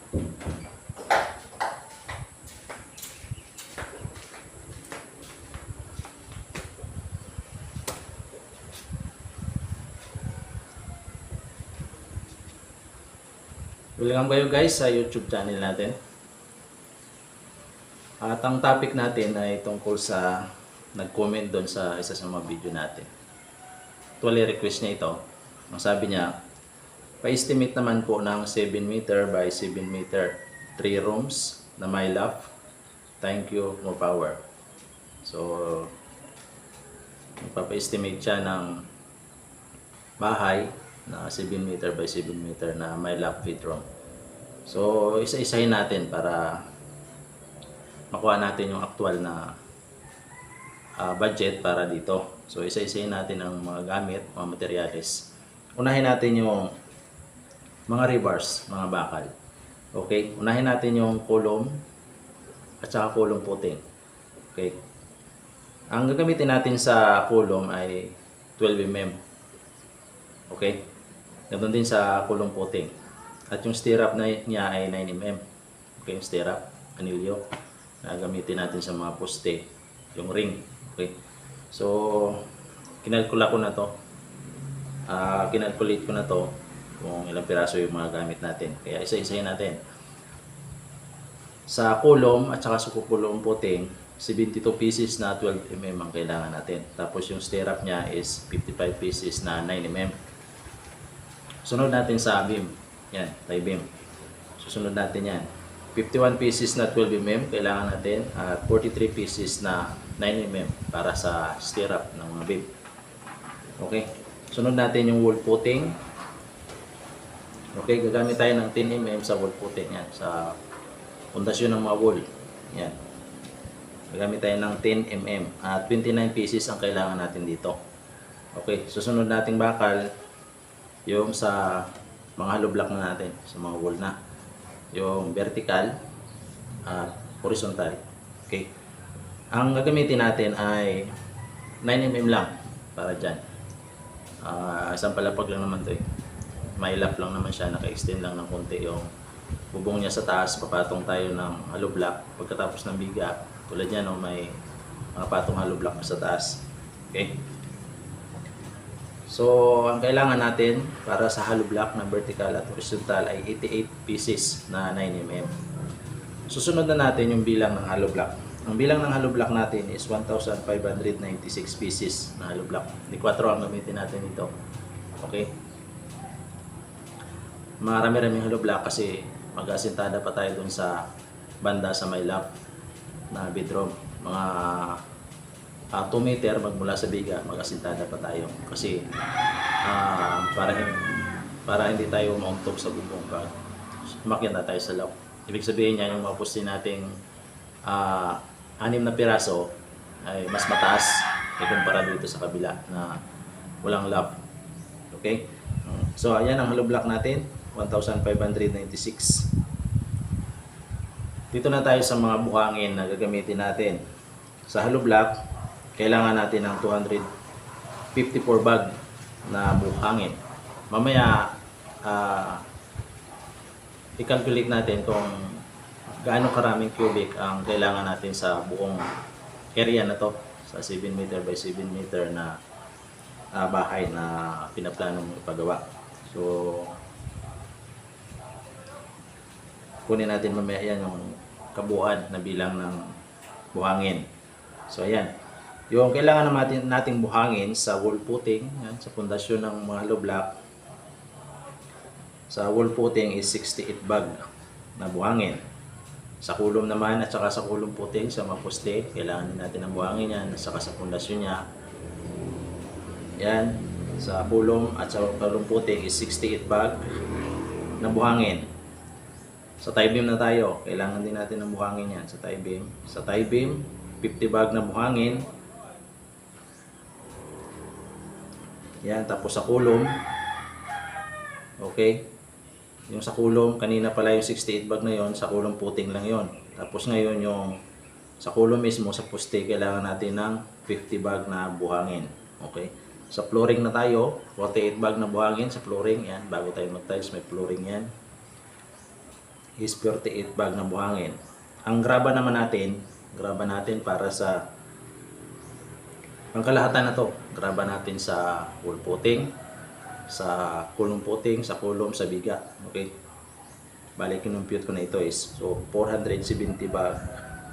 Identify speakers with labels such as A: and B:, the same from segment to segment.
A: Welcome kayo guys sa YouTube channel natin. At ang topic natin ay tungkol sa nag-comment doon sa isa sa mga video natin. Actually request niya ito. Ang sabi niya, pa-estimate naman po ng 7 meter by 7 meter, 3 rooms na may loft. Thank you, more power. So, magpapa-estimate siya ng bahay na 7 meter by 7 meter na may loft bedroom. So, isa-isahin natin para makuha natin yung actual na budget para dito. So, isa-isahin natin ang mga gamit, mga materyales. Unahin natin yung mga rebars, mga bakal. Okay? Unahin natin yung kulong at saka kulong puting. Okay? Ang gagamitin natin sa kulong ay 12 mm. Okay? Ganoon din sa kulong puting. At yung stirrup niya ay 9 mm. Okay, yung stirrup, anilyo. Na gamitin natin sa mga poste, yung ring. Okay. So, kinalkula ko na to. Kinalculate ko na to kung ilang piraso yung mga gamit natin. Kaya isa-isahin natin. Sa kulong at saka sa kulong puting, 72 pieces na 12 mm ang kailangan natin. Tapos yung stirrup niya is 55 pieces na 9 mm. Sunod natin sa beam. Yan, tie beam. Susunod natin yan. 51 pieces na 12 mm kailangan natin at 43 pieces na 9 mm para sa stirrup ng mga beam. Okay. Sunod natin yung wall footing. Okay, gagamit tayo ng 10 mm sa wall footing. Yan, sa pundasyon ng mga wall. Yan. Gagamit tayo ng 10 mm at 29 pieces ang kailangan natin dito. Okay, susunod nating bakal yung sa mga hollow block na natin, sa mga wall na. Yung vertical at horizontal. Okay. Ang gagamitin natin ay 9 mm lang para dyan. Isang palapag lang naman to eh. May lap lang naman siya, naka-extend lang ng konti yung bubong niya sa taas. Papatong tayo ng hollow block. Pagkatapos ng biga, tulad yan, no, may mga patong hollow block sa taas. Okay. So, ang kailangan natin para sa hollow block na vertical at horizontal ay 88 pieces na 9 mm. Susunod na natin yung bilang ng hollow block. Ang bilang ng hollow block natin is 1,596 pieces na hollow block. Di 4 ang gamitin natin ito. Okay? Marami-raming hollow block kasi mag-asintada pa tayo dun sa banda sa may loft na bedroom. Mga 2 meter magmula sa biga, mag-asintada pa tayo kasi para hindi tayo mauntog sa bubong pag umakyat na tayo sa loft. Ibig sabihin niya yung mga poste nating 6 na piraso ay mas mataas kumpara dito sa kabila na walang loft. Okay? So ayan ang hollow block natin, 1,596. Dito na tayo sa mga buhangin na gagamitin natin. Sa hollow block, kailangan natin ng 254 bag na buhangin. Mamaya, i-calculate natin kung gaano karaming cubic ang kailangan natin sa buong area na to, sa 7 meter by 7 meter na bahay na pinaplanong ipagawa. So, kunin natin mamaya yan yung kabuuan na bilang ng buhangin. So, ayan. Yung kailangan nating buhangin sa wall footing, yan, sa pundasyon ng mga hollow block, sa wall footing is 68 bag na buhangin. Sa kulom naman at saka sa kulong footing, sa mga poste, kailangan natin ng buhangin yan, at saka sa pundasyon niya. Yan, sa kulom at sa kulong footing is 68 bag na buhangin. Sa tie beam na tayo, kailangan din natin ng buhangin yan sa tie beam. Sa tie beam, 50 bag na buhangin. Yan, tapos sa kulom. Okay. Yung sa kulom, kanina pala yung 68 bag na yon, sa kulom puting lang yon. Tapos ngayon yung sa kulom mismo, sa poste, kailangan natin ng 50 bag na buhangin. Okay. Sa flooring na tayo, 48 bag na buhangin sa flooring. Yan, bago tayo mag-tiles, may flooring yan. is 38 bag na buhangin. Ang graba naman natin, para sa pangkalahatan na to. Graba natin sa wall footing, sa kulong footing, sa kulom, sa biga. Okay? Balik kinumpute ko na ito is so 470 bag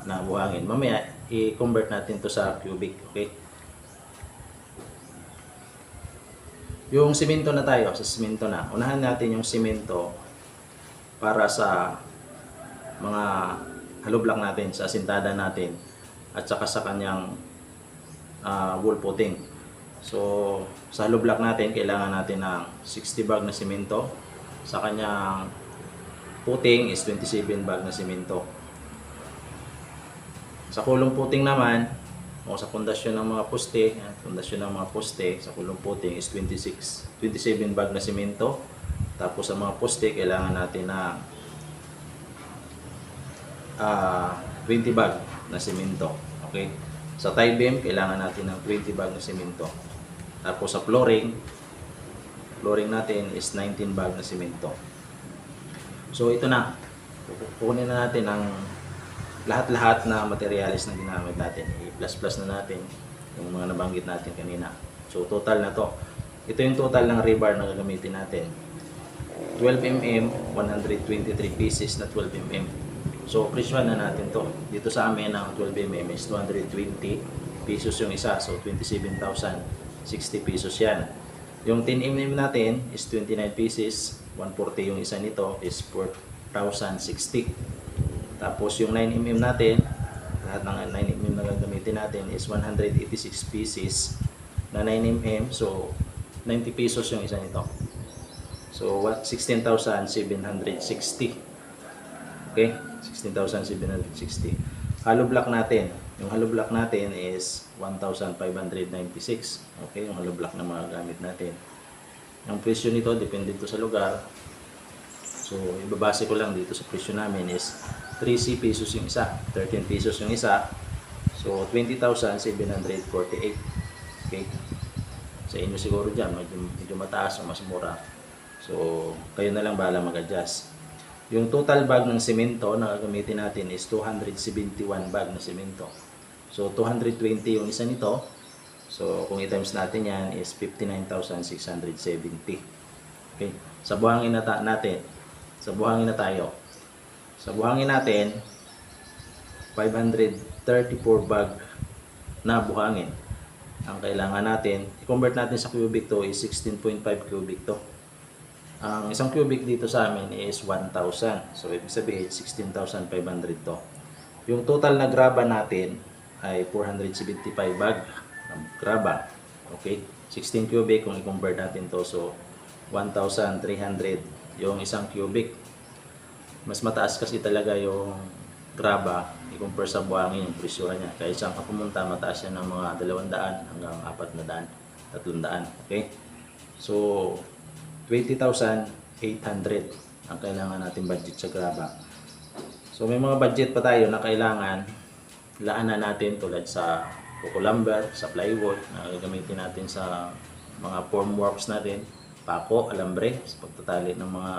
A: na buhangin. Mamaya i-convert natin to sa cubic. Okay? Yung simento na tayo, sa simento na. Unahan natin yung simento para sa mga hollow block natin, sa sintada natin, at saka sa kanyang wall footing. So, sa hollow block natin, kailangan natin ng 60 bag na simento. Sa kanyang footing is 27 bag na simento. Sa kulong footing naman, o sa pundasyon ng mga poste, sa kulong footing is 27 bag na simento. Tapos sa mga poste, kailangan natin na 20 bag na simento. Okay? Sa tie beam, kailangan natin ng 20 bag na simento. Tapos sa flooring natin is 19 bag na simento. So ito na. Kukunin na natin ang lahat-lahat na materials na ginamit natin. I-plus-plus na natin yung mga nabanggit natin kanina. So total na to. Ito yung total ng rebar na gagamitin natin. 12mm, 123 pieces na 12mm. So presyohan na natin to. Dito sa amin ang 12mm is 220 pesos yung isa. So 27,060 pesos yan. Yung 10mm natin is 29 pieces. 140 yung isa nito is 4,060. Tapos yung 9mm natin, lahat ng 9mm na gagamitin natin is 186 pieces na 9mm. So 90 pesos yung isa nito. So what 16,760. Okay? 16,760. Hollow block natin. Yung hollow block natin is 1,596. Okay? Yung hollow block na mga gamit natin. Ang presyo nito, depende dito sa lugar. So, ibabase ko lang dito sa presyo namin is 13 pesos yung isa. 13 pesos yung isa. So, 20,748. Okay? Sa inyo siguro dyan, medyo mataas o mas mura. So, kayo na lang bahala mag-adjust. Yung total bag ng semento na gagamitin natin is 271 bag na semento. So, 220 yung isa nito. So, kung i-times natin yan is 59,670. Okay. Sa buhangin na natin. Sa buhangin na tayo. Sa buhangin natin, 534 bag na buhangin ang kailangan natin. I-convert natin sa cubic to is 16.5 cubic to. Ang isang cubic dito sa amin is 1,000. So, ibig sabihin, 16,500 to. Yung total na graba natin ay 475 bag na graba. Okay? 16 cubic kung i-convert natin to. So, 1,300 yung isang cubic. Mas mataas kasi talaga yung graba i-compare sa buhangin yung presyohan niya. Kaya saan ka pumunta, mataas yan ng mga 200 hanggang 400, 300. Okay? So, 20,800 ang kailangan natin budget sa graba. So may mga budget pa tayo na kailangan laanan natin tulad sa coco lumber, sa plywood na gagamitin natin sa mga formworks natin, pako, alambre, sa pagtatali ng mga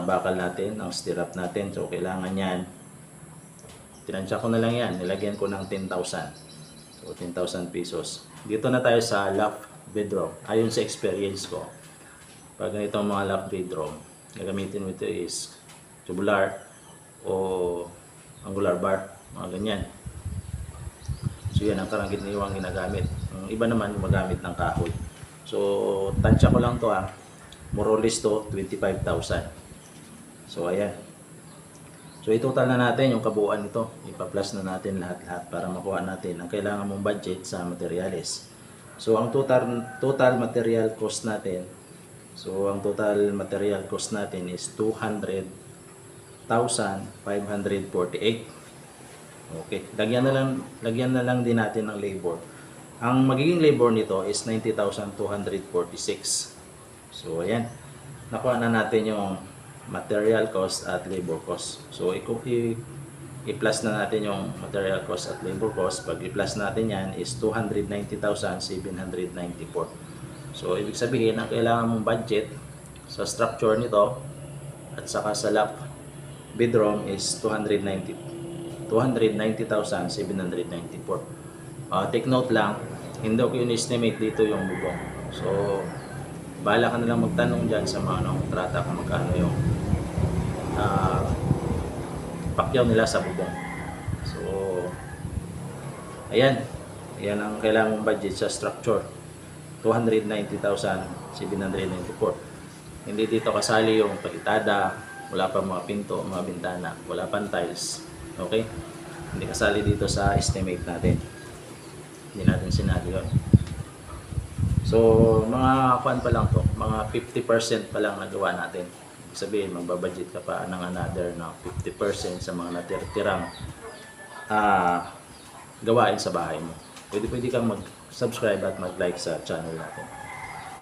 A: bakal natin, ng stirrup natin. So kailangan yan. Tinansya ko na lang yan, nilagyan ko ng 10,000. So 10,000 pesos. Dito na tayo sa loft bedroom. Ayon sa experience ko, pag ganitong mga loft bedroom, gagamitin mo ito is tubular o angular bar, mga ganyan. So yan ang karangganiwang ginagamit. Ang iba naman gumagamit ng kahoy. So tansya ko lang to more or less to 25,000. So ayan. So itotal na natin yung kabuuan nito. Ipa-plus na natin lahat-lahat para makuha natin ang kailangan mong budget sa materials. So ang total material cost natin, is 200,548. Okay, lagyan na lang din natin ng labor. Ang magiging labor nito is 90,246. So ayan. Nakuha na natin yung material cost at labor cost. So i-plus na natin yung material cost at labor cost. Pag i-plus natin yan is 290,794. So ibig sabihin ang kailangan mong budget sa structure nito at saka sa loft bedroom is 290,794. Take note lang, hindi ko in-estimate dito yung bubong. So, bahala ka na lang magtanong dyan sa mga trata kung magkano yung pakyaw nila sa bubong. So, ayan. Yan ang kailangan mong budget sa structure. 290,794. Hindi dito kasali yung palitada, wala pa mga pinto, mga bintana, wala pang tiles. Okay? Hindi kasali dito sa estimate natin. Hindi natin sinali yun. So, mga kuan pa lang to, mga 50% pa lang nagawa natin. Ibig sabihin, magbabudget ka pa ng another na 50% sa mga natirtirang gawain sa bahay mo. Pwede kang mag-subscribe at mag-like sa channel natin.